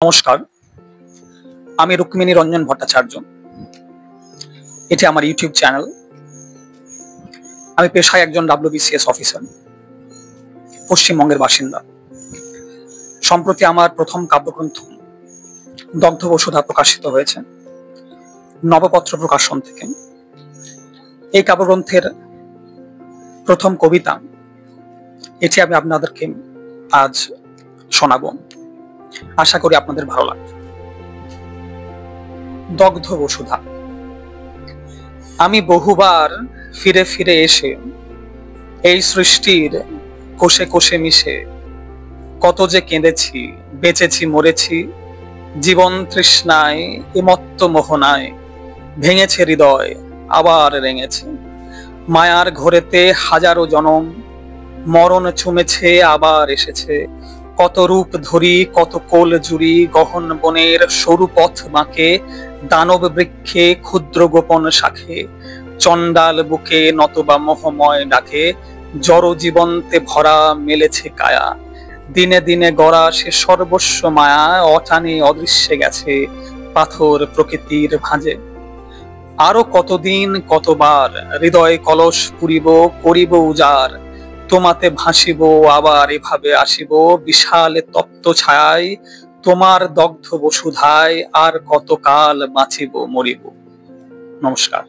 নমস্কার, আমি রুক্মিণী রঞ্জন ভট্টাচার্য। এটি আমার ইউটিউব চ্যানেল। আমি পেশায় একজন WBCS অফিসার, পশ্চিমবঙ্গের বাসিন্দা। সম্প্রতি আমার প্রথম কাব্যগ্রন্থ দগ্ধ বসুধা প্রকাশিত হয়েছে নবপত্র প্রকাশন থেকে। এই কাব্যগ্রন্থের প্রথম কবিতা এটি আমি আপনাদেরকে আজ শোনাবো। আশা করি আপনাদের ভালো লাগবে। দগ্ধ বসুধা। আমি বহুবার ফিরে ফিরে এসে এই সৃষ্টির কোষে কোষে মিশে কত যে কেঁদেছি, বেঁচেছি, মরেছি, জীবন তৃষ্ণায় এমত্ত মোহনায় ভেঙেছে হৃদয়, আবার রেঙেছে। মায়ার ঘোরেতে হাজারো জনম, মরণ ছুমেছে আবার এসেছে। কত রূপ ধরি, কত কোল জুড়ি, গহন বনের সরু পথ বাঁকে, দানব বৃক্ষে ক্ষুদ্র গোপন শাখে, চণ্ডাল বুকে নতবা মোহময় ডাকে। জড় জীবন্তে ভরা মেলেছে কায়া, দিনে দিনে গড়া সে সর্বস্ব মায়া অটানে অদৃশ্যে গেছে পাথর প্রকৃতির ভাঁজে। আরো কতদিন কতবার হৃদয় কলস পুরিব, করিব উজাড়, তোমাতে ভাসিব আবার এভাবে আসিব বিশাল তপ্ত ছায়ায়, তোমার দগ্ধ বসুধায় আর কতকাল বাঁচিব মরিব। নমস্কার।